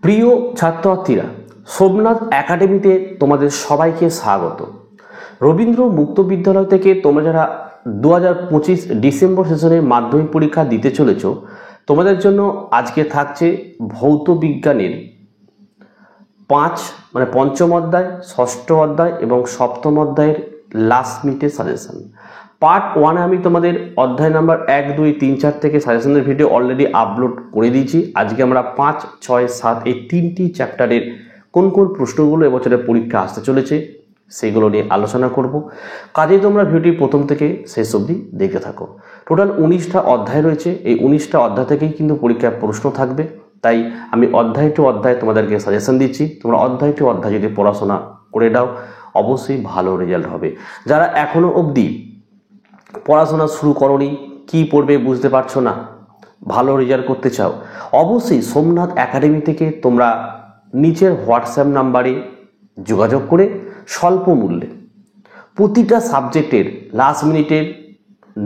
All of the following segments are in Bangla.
প্রিয় ছাত্রছাত্রীরা, সোমনাথ একাডেমিতে তোমাদের সবাইকে স্বাগত। রবীন্দ্র মুক্ত বিদ্যালয় থেকে তোমরা যারা 2025 ডিসেম্বর সেশনে মাধ্যমিক পরীক্ষা দিতে চলেছ, তোমাদের জন্য আজকে থাকছে ভৌত বিজ্ঞানের পঞ্চম অধ্যায়, ষষ্ঠ অধ্যায় এবং সপ্তম অধ্যায়ের লাস্ট মিনিটের সাজেশন। পার্ট 1 আমি তোমাদের অধ্যায় নাম্বার 1, 2, 3, 4 থেকে সাজেশনের ভিডিও অলরেডি আপলোড করে দিয়েছি। আজকে আমরা 5, 6, 7 এই তিনটি চ্যাপ্টারের কোন কোন প্রশ্নগুলো এবছরের পরীক্ষা আসতে চলেছে সেগুলো নিয়ে আলোচনা করব। কাজেই তোমরা ভিডিওটি প্রথম থেকে শেষ অবধি দেখতে থাকো। টোটাল 19টা অধ্যায় রয়েছে। এই 19টা অধ্যায় থেকেই কিন্তু পরীক্ষায় প্রশ্ন থাকবে, তাই আমি অধ্যায় টু অধ্যায় তোমাদেরকে সাজেশন দিচ্ছি। তোমরা অধ্যায় টু অধ্যায় যদি পড়াশোনা করে দাও অবশ্যই ভালো রেজাল্ট হবে। যারা এখনো অবধি পড়াশোনা শুরু করোনি, কি পড়বে বুঝতে পারছো না, ভালো রেজাল্ট করতে চাও, অবশ্যই সোমনাথ একাডেমি থেকে তোমরা নিচের হোয়াটসঅ্যাপ নাম্বারে যোগাযোগ করে স্বল্প মূল্যে প্রতিটা সাবজেক্টের লাস্ট মিনিটের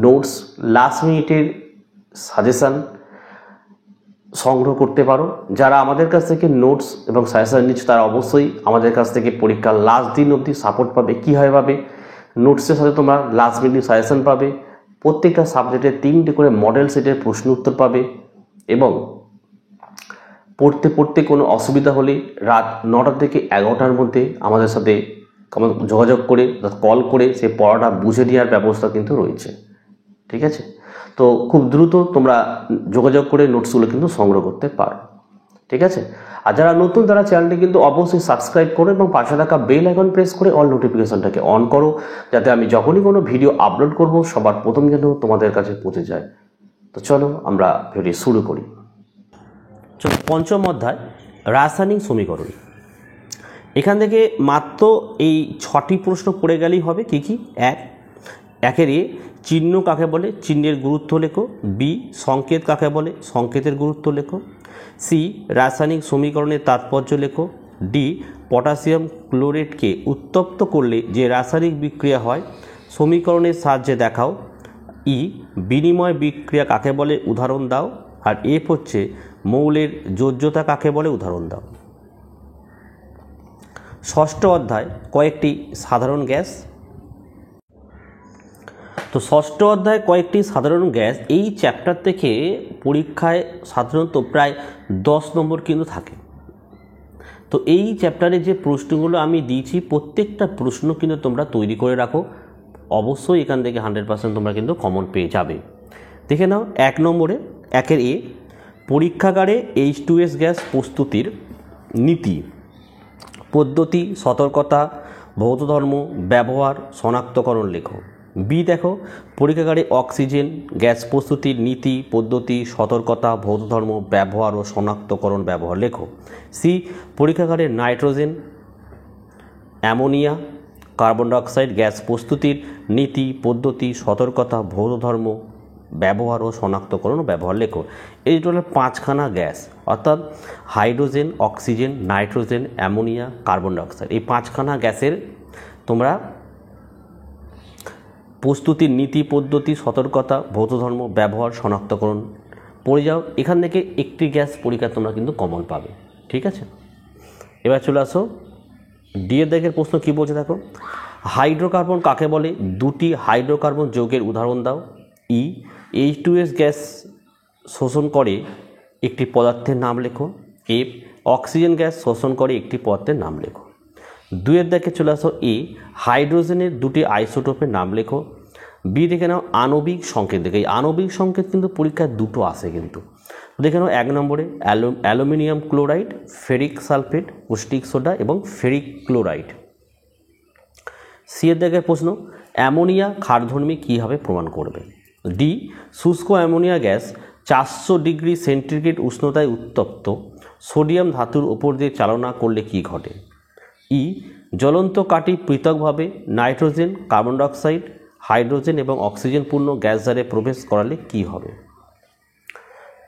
নোটস, লাস্ট মিনিটের সাজেশান সংগ্রহ করতে পারো। যারা আমাদের কাছ থেকে নোটস এবং সাজেশান নিচ্ছে তারা অবশ্যই আমাদের কাছ থেকে পরীক্ষার লাস্ট দিন অবধি সাপোর্ট পাবে। কীভাবে পাবে? নোটসের সাথে তোমরা লাস্ট মিনিট সাজেশন পাবে, প্রত্যেকটা সাবজেক্টের 3টে করে মডেল সেটের প্রশ্ন উত্তর পাবে এবং পড়তে পড়তে কোনো অসুবিধা হলে রাত 9টা থেকে 11টার মধ্যে আমাদের সাথে যোগাযোগ করে কল করে সেই পড়াটা বুঝে নেওয়ার ব্যবস্থা কিন্তু রয়েছে। ঠিক আছে, তো খুব দ্রুত তোমরা যোগাযোগ করে নোটসগুলো কিন্তু সংগ্রহ করতে পারো। ঠিক আছে, আর যারা নতুন তারা চ্যানেলটি কিন্তু অবশ্যই সাবস্ক্রাইব করো এবং পাশে থাকা বেল আইকন প্রেস করে অল নোটিফিকেশনটাকে অন করো, যাতে আমি যখনই কোনো ভিডিও আপলোড করব সবার প্রথম যেন তোমাদের কাছে পৌঁছে যায়। তো চলো আমরা ভিডিও শুরু করি। চলো, পঞ্চম অধ্যায় রাসায়নিক সমীকরণ। এখান থেকে মাত্র এই 6টি প্রশ্ন পড়ে গেলেই হবে। কি কি? একের এ, চিহ্ন কাকে বলে, চিহ্নের গুরুত্ব লেখো। বি, সংকেত কাকে বলে, সংকেতের গুরুত্ব লেখো। সি, রাসায়নিক সমীকরণের তাৎপর্য লেখো। ডি, পটাশিয়াম ক্লোরেটকে উত্তপ্ত করলে যে রাসায়নিক বিক্রিয়া হয় সমীকরণের সাহায্যে দেখাও। ই, বিনিময় বিক্রিয়া কাকে বলে, উদাহরণ দাও। আর এফ হচ্ছে মৌলের যোজ্যতা কাকে বলে, উদাহরণ দাও। ষষ্ঠ অধ্যায় কয়েকটি সাধারণ গ্যাস। তো ষষ্ঠ অধ্যায় কয়েকটি সাধারণ গ্যাস, এই চ্যাপ্টার থেকে পরীক্ষায় সাধারণত প্রায় 10 নম্বর কিন্তু থাকে। তো এই চ্যাপ্টারে যে প্রশ্নগুলো আমি দিয়েছি প্রত্যেকটা প্রশ্ন কিন্তু তোমরা তৈরি করে রাখো, অবশ্যই এখান থেকে 100% তোমরা কিন্তু কমন পেয়ে যাবে। দেখে নাও 1 নম্বরে, একের এ, পরীক্ষাগারে H2S গ্যাস প্রস্তুতির নীতি, পদ্ধতি, সতর্কতা, ভৌত ধর্ম, ব্যবহার, শনাক্তকরণ লেখো। বি দেখো, পরীক্ষাগারে অক্সিজেন গ্যাস প্রস্তুতির নীতি, পদ্ধতি, সতর্কতা, ভৌত ধর্ম, ব্যবহার ও শনাক্তকরণ ব্যবহার লেখো। সি, পরীক্ষাগারে nitrogen, ammonia, carbon dioxide gas প্রস্তুতির নীতি, পদ্ধতি, সতর্কতা, ভৌত ধর্ম, ব্যবহার ও শনাক্তকরণ ব্যবহার লেখো। এই টোটাল 5খানা গ্যাস, অর্থাৎ hydrogen, oxygen, nitrogen, ammonia, carbon dioxide, এই 5খানা গ্যাসের তোমরা প্রস্তুতির নীতি, পদ্ধতি, সতর্কতা, ভৌত ধর্ম, ব্যবহার, শনাক্তকরণ পড়ে যাও। এখান থেকে একটি গ্যাস পরীক্ষা তোমরা কিন্তু কমন পাবে। ঠিক আছে, এবার চলে আসো ডি এর দাগের প্রশ্ন কী বলছে দেখো। হাইড্রোকার্বন কাকে বলে, 2টি হাইড্রোকার্বন যৌগের উদাহরণ দাও। ই, H2S গ্যাস শোষণ করে একটি পদার্থের নাম লেখো। এফ, অক্সিজেন গ্যাস শোষণ করে একটি পদার্থের নাম লেখো। 2 এর দাগে চলে আসো এ, হাইড্রোজেনের 2টি আইসোটোপের নাম লেখো। বি দেখে নাও আণবিক সংকেত। দেখে এই আণবিক সংকেত কিন্তু পরীক্ষায় 2টো আসে কিন্তু। দেখে নাও 1 নম্বরে aluminium chloride, ferric sulphate, caustic soda এবং ফেরিক ক্লোরাইড। সি এর দাগের প্রশ্ন, অ্যামোনিয়া ক্ষারধর্মী কীভাবে প্রমাণ করবে। ডি, শুষ্ক অ্যামোনিয়া গ্যাস 400 ডিগ্রি সেন্টিগ্রেড উষ্ণতায় উত্তপ্ত সোডিয়াম ধাতুর ওপর দিয়ে চালনা করলে কি ঘটে। ই, জ্বলন্ত কাঠি পৃথকভাবে নাইট্রোজেন, কার্বন ডাইঅক্সাইড, হাইড্রোজেন এবং অক্সিজেন পূর্ণ গ্যাস জারে প্রবেশ করালে কি হবে।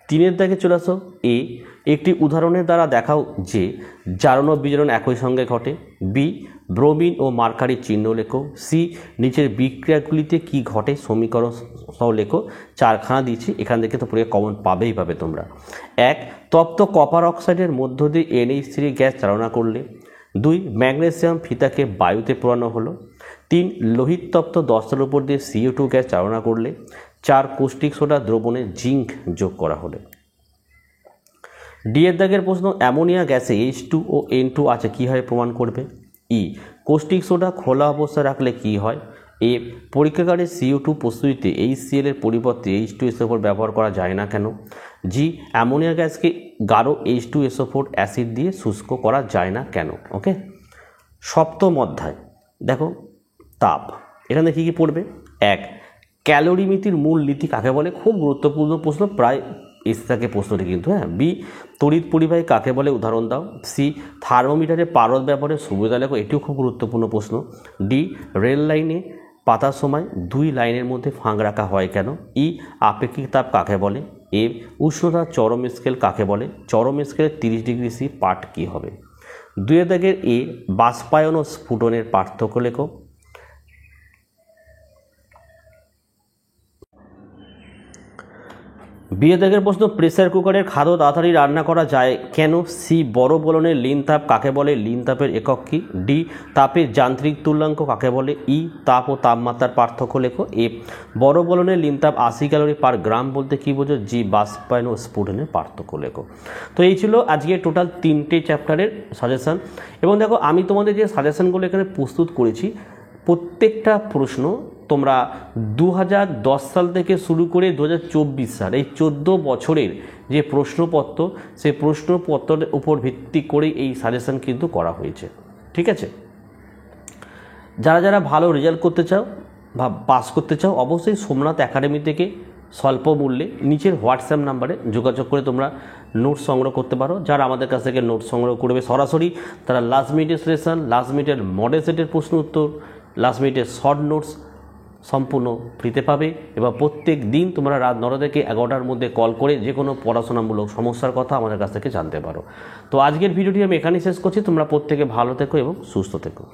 3 এর দাগে চলে আসো এ, একটি উদাহরণের দ্বারা দেখাও যে জারণ ও বিজারণ একই সঙ্গে ঘটে। বি, ব্রোমিন ও মার্কারির চিহ্ন লেখো। সি নিচের বিক্রিয়াগুলিতে কি ঘটে সমীকরণ সহ লেখো। 4খানা দিচ্ছি, এখান থেকে তো পরীক্ষা কমন পাবেই তোমরা। 1 তপ্ত কপার অক্সাইডের মধ্য দিয়ে NH3 গ্যাস চালনা করলে। 2 ম্যাগনেসিয়াম ফিতাকে বায়ুতে পোড়ানো হলো। 3 লোহিত তপ্ত দস্তার উপর দিয়ে CO2 গ্যাস চালনা করলে। 4 কৌষ্টিক সোডা দ্রবণে জিঙ্ক যোগ করা হলে। ডি এর দাগের প্রশ্ন, অ্যামোনিয়া গ্যাসে H2 ও N2 আছে, কীভাবে প্রমাণ করবে? ই কৌষ্টিক সোডা খোলা অবস্থায় রাখলে কি হয়? এ পরীক্ষাগারে CO2 প্রস্তুতিতে HCl এর পরিবর্তে H2SO4 ব্যবহার করা যায় না কেন? জি অ্যামোনিয়া গ্যাসকে গাঢ় H2SO4 অ্যাসিড দিয়ে শুষ্ক করা যায় না কেন? ওকে, সপ্তম অধ্যায় দেখো তাপ, এখানে কী কী পড়বে? 1 ক্যালোরিমিতির মূল নীতি কাকে বলে? খুব গুরুত্বপূর্ণ প্রশ্ন, প্রায় এসে থাকে প্রশ্নটি কিন্তু। হ্যাঁ। বি তড়িৎ পরিবাহী কাকে বলে, উদাহরণ দাও। সি থার্মোমিটারে পারদ ব্যবহারের সুবিধা লেখো, এটিও খুব গুরুত্বপূর্ণ প্রশ্ন। ডি রেল লাইনে পাতার সময় 2 লাইনের মধ্যে ফাঁক রাখা হয় কেন? ই আপেক্ষিক তাপ কাকে বলে? এ উষ্ণতার চরম স্কেল কাকে বলে? চরম স্কেলে 30 ডিগ্রি সি পাঠ কী হবে? 2 এর দাগের এ বাষ্পায়ন ও স্ফুটনের পার্থক্য লেখো। বিয়ে দাগের প্রশ্ন, প্রেসার কুকারের খাদ্য তাড়াতাড়ি রান্না করা যায় কেন? সি বড় বলনের লিন তাপ কাকে বলে? লিন তাপের একক কি? ডি তাপের যান্ত্রিক তুল্যাঙ্ক কাকে বলে? ই তাপ ও তাপমাত্রার পার্থক্য লেখো। এ বড় বলনের লিন তাপ 80 ক্যালোরি পার গ্রাম বলতে কী বোঝো? জি বাষ্পায়ন ও স্ফুটনের পার্থক্য লেখো। তো এই ছিল আজকে টোটাল 3টে চ্যাপ্টারের সাজেশান। এবং দেখো আমি তোমাদের যে সাজেশানগুলো এখানে প্রস্তুত করেছি, প্রত্যেকটা প্রশ্ন তোমরা 2010 সাল থেকে শুরু করে 2024 সাল, এই 14 বছরের যে প্রশ্নপত্র, সেই প্রশ্নপত্রের উপর ভিত্তি করে এই সাজেশন কিন্তু করা হয়েছে। ঠিক আছে, যারা যারা ভালো রেজাল্ট করতে চাও বা পাস করতে চাও, অবশ্যই সোমনাথ একাডেমি থেকে স্বল্প মূল্যে নিচের হোয়াটসঅ্যাপ নাম্বারে যোগাযোগ করে তোমরা নোটস সংগ্রহ করতে পারো। যারা আমাদের কাছ থেকে নোটস সংগ্রহ করবে সরাসরি, তারা লাস্ট মিনিটের সেশন, লাস্ট মিনিটের মডেল সেটের প্রশ্ন উত্তর, লাস্ট মিনিটের শর্ট নোটস সম্পূর্ণ ফ্রিতে পাবে। এবং প্রত্যেক দিন তোমরা রাত 9টা থেকে 11টার মধ্যে কল করে যে কোনো পড়াশোনামূলক সমস্যার কথা আমাদের কাছ থেকে জানতে পারো। তো আজকের ভিডিওটি আমি এখানেই শেষ করছি। তোমরা প্রত্যেকে ভালো থেকো এবং সুস্থ থেকো।